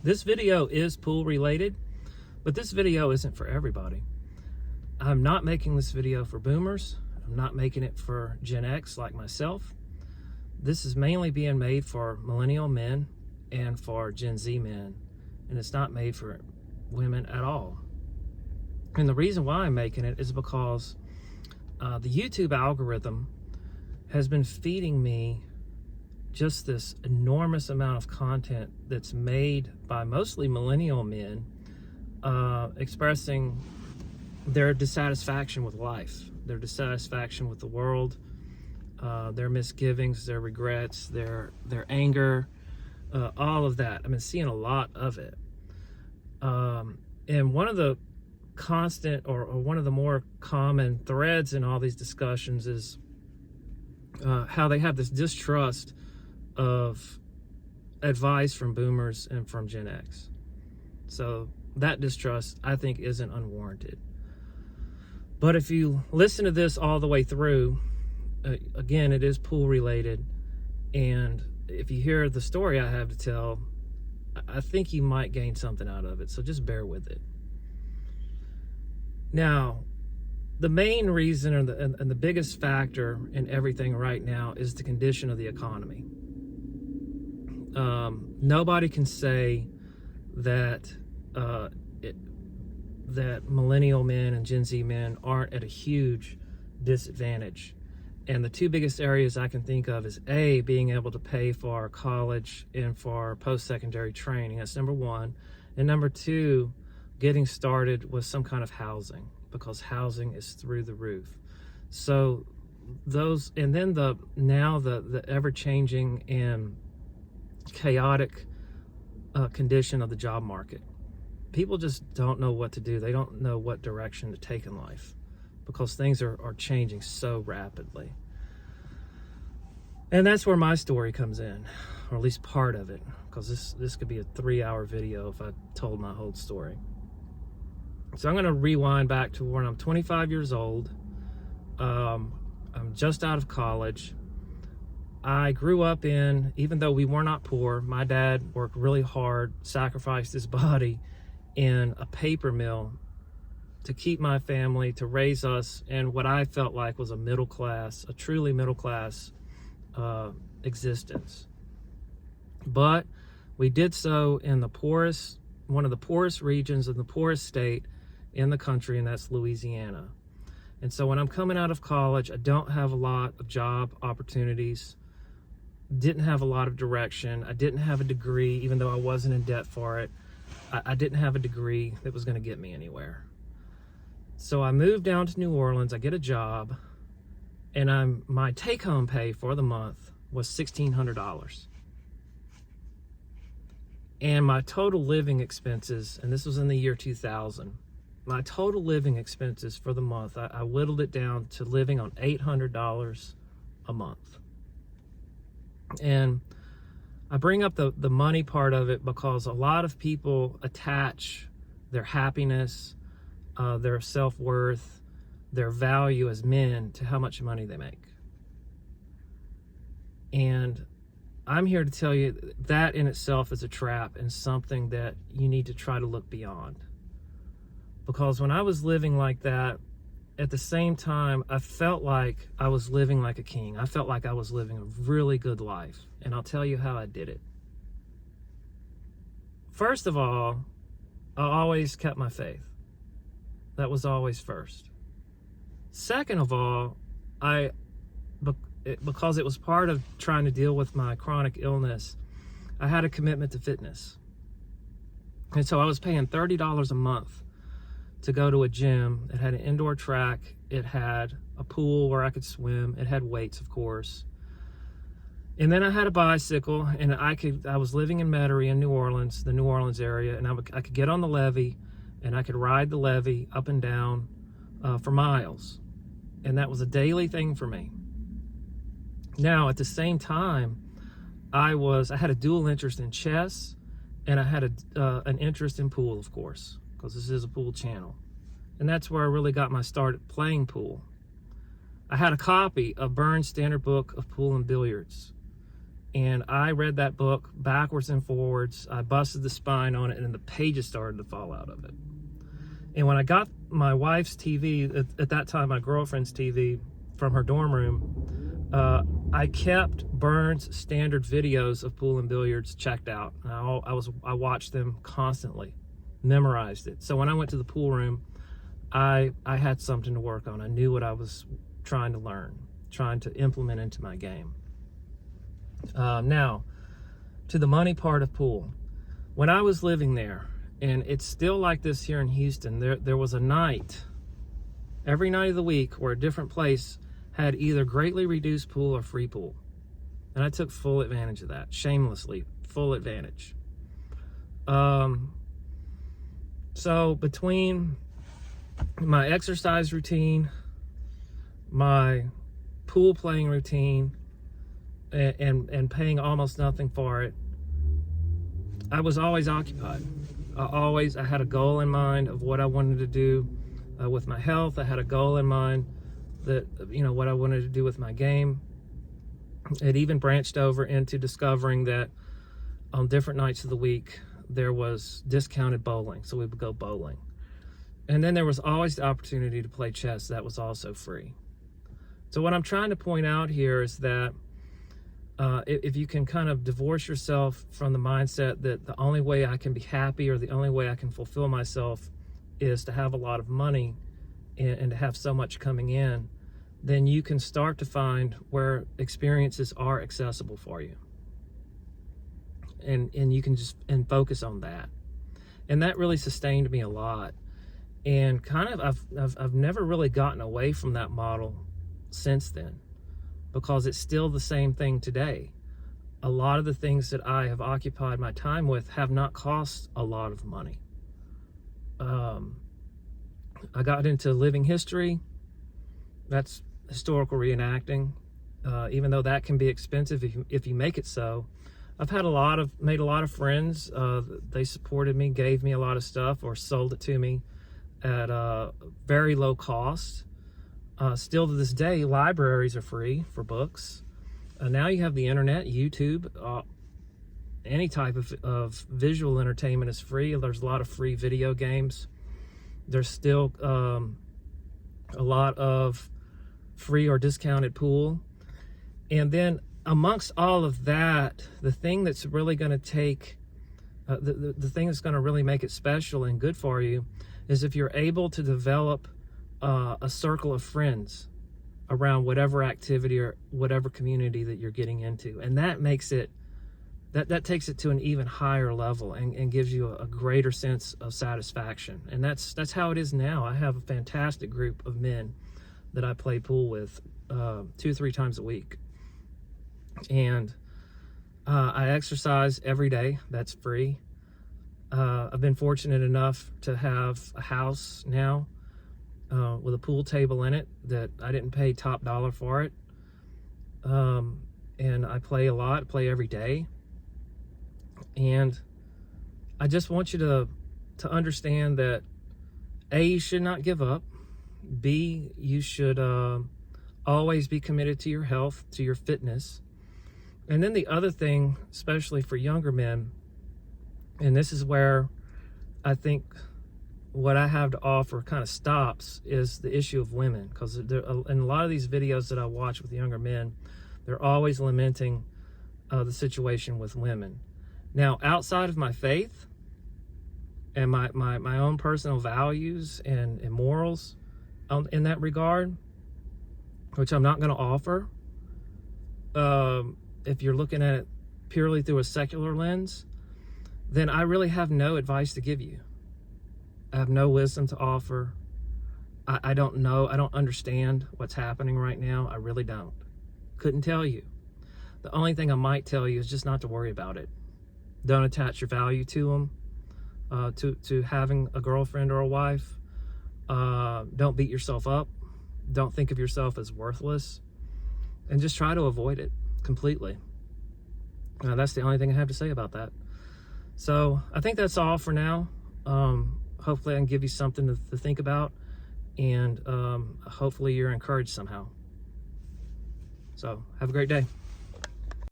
This video is pool related, but this video isn't for everybody. I'm not making this video for boomers. I'm not making it for Gen X like myself. This is mainly being made for millennial men and for Gen Z men, and it's not made for women at all. And the reason why I'm making it is because the YouTube algorithm has been feeding me just this enormous amount of content that's made by mostly millennial men expressing their dissatisfaction with life, their dissatisfaction with the world, their misgivings, their regrets, their anger, all of that. I've been seeing a lot of it. And one of the constant or one of the more common threads in all these discussions is how they have this distrust of advice from boomers and from Gen X. So that distrust, I think, isn't unwarranted. But if you listen to this all the way through, again, it is pool related. And if you hear the story I have to tell, I think you might gain something out of it. So just bear with it. Now, the main reason and the biggest factor in everything right now is the condition of the economy. Nobody can say that that millennial men and Gen Z men aren't at a huge disadvantage. And the two biggest areas I can think of is A, being able to pay for college and for post-secondary training. That's number one. And number two, getting started with some kind of housing, because housing is through the roof. So those, and then the ever-changing and chaotic condition of the job market. People just don't know what to do. They don't know what direction to take in life because things are changing so rapidly. And that's where my story comes in, or at least part of it, because this could be a 3-hour video if I told my whole story. So I'm going to rewind back to when I'm 25 years old. I'm just out of college. I grew up even though we were not poor, my dad worked really hard, sacrificed his body in a paper mill to keep my family, to raise us in what I felt like was a truly middle class existence. But we did so in one of the poorest regions in the poorest state in the country, and that's Louisiana. And so when I'm coming out of college, I don't have a lot of job opportunities, didn't have a lot of direction. I didn't have a degree, even though I wasn't in debt for it. I didn't have a degree that was going to get me anywhere. So I moved down to New Orleans, I get a job, and my take-home pay for the month was $1,600. And my total living expenses, and this was in the year 2000, my total living expenses for the month, I whittled it down to living on $800 a month. And I bring up the money part of it because a lot of people attach their happiness, their self-worth, their value as men to how much money they make. And I'm here to tell you that in itself is a trap and something that you need to try to look beyond. Because when I was living like that, at the same time, I felt like I was living like a king. I felt like I was living a really good life. And I'll tell you how I did it. First of all, I always kept my faith. That was always first. Second of all, because it was part of trying to deal with my chronic illness, I had a commitment to fitness. And so I was paying $30 a month to go to a gym. It had an indoor track. It had a pool where I could swim. It had weights, of course. And then I had a bicycle, and I was living in Metairie in New Orleans, the New Orleans area, and I could get on the levee, and I could ride the levee up and down for miles. And that was a daily thing for me. Now, at the same time, I had a dual interest in chess, and I had an interest in pool, of course, because this is a pool channel. And that's where I really got my start at playing pool. I had a copy of Burns' Standard Book of Pool and Billiards. And I read that book backwards and forwards. I busted the spine on it, and then the pages started to fall out of it. And when I got my wife's TV, at that time my girlfriend's TV, from her dorm room, I kept Burns' standard videos of pool and billiards checked out. I watched them constantly, memorized it. So when I went to the pool room, I had something to work on. I knew what I was trying to learn, trying to implement into my game. Now, to the money part of pool. When I was living there, and it's still like this here in Houston, there was a night, every night of the week, where a different place had either greatly reduced pool or free pool. And I took full advantage of that, shamelessly, full advantage. So between my exercise routine, my pool playing routine, and paying almost nothing for it, I was always occupied. I had a goal in mind of what I wanted to do with my health. I had a goal in mind that, what I wanted to do with my game. It even branched over into discovering that on different nights of the week, there was discounted bowling. So we would go bowling. And then there was always the opportunity to play chess. That was also free. So what I'm trying to point out here is that if you can kind of divorce yourself from the mindset that the only way I can be happy or the only way I can fulfill myself is to have a lot of money and to have so much coming in, then you can start to find where experiences are accessible for you. And you can just focus on that. And that really sustained me a lot. And kind of I've never really gotten away from that model since then, because it's still the same thing today. A lot of the things that I have occupied my time with have not cost a lot of money. I got into living history. That's historical reenacting. Even though that can be expensive if you make it so. I've made a lot of friends. They supported me, gave me a lot of stuff, or sold it to me at a very low cost. Still to this day, libraries are free for books. Now you have the internet, YouTube, any type of visual entertainment is free. There's a lot of free video games. There's still a lot of free or discounted pool. And then amongst all of that, the thing that's really going to take, the thing that's going to really make it special and good for you is if you're able to develop a circle of friends around whatever activity or whatever community that you're getting into. And that makes it, that takes it to an even higher level and gives you a greater sense of satisfaction. And that's how it is now. I have a fantastic group of men that I play pool with 2-3 times a week. And I exercise every day. That's free. I've been fortunate enough to have a house now with a pool table in it that I didn't pay top dollar for it. And I play a lot, play every day. And I just want you to understand that A, you should not give up. B, you should always be committed to your health, to your fitness. And then the other thing, especially for younger men, and this is where I think what I have to offer kind of stops, is the issue of women. Because in a lot of these videos that I watch with younger men, they're always lamenting the situation with women. Now, outside of my faith and my own personal values and morals in that regard, which I'm not going to offer, if you're looking at it purely through a secular lens, then I really have no advice to give you. I have no wisdom to offer. I don't know. I don't understand what's happening right now. I really don't. Couldn't tell you. The only thing I might tell you is just not to worry about it. Don't attach your value to them, to having a girlfriend or a wife. Don't beat yourself up. Don't think of yourself as worthless. And just try to avoid it completely. That's the only thing I have to say about that. So I think that's all for now. Hopefully I can give you something to think about, and hopefully you're encouraged somehow. So have a great day.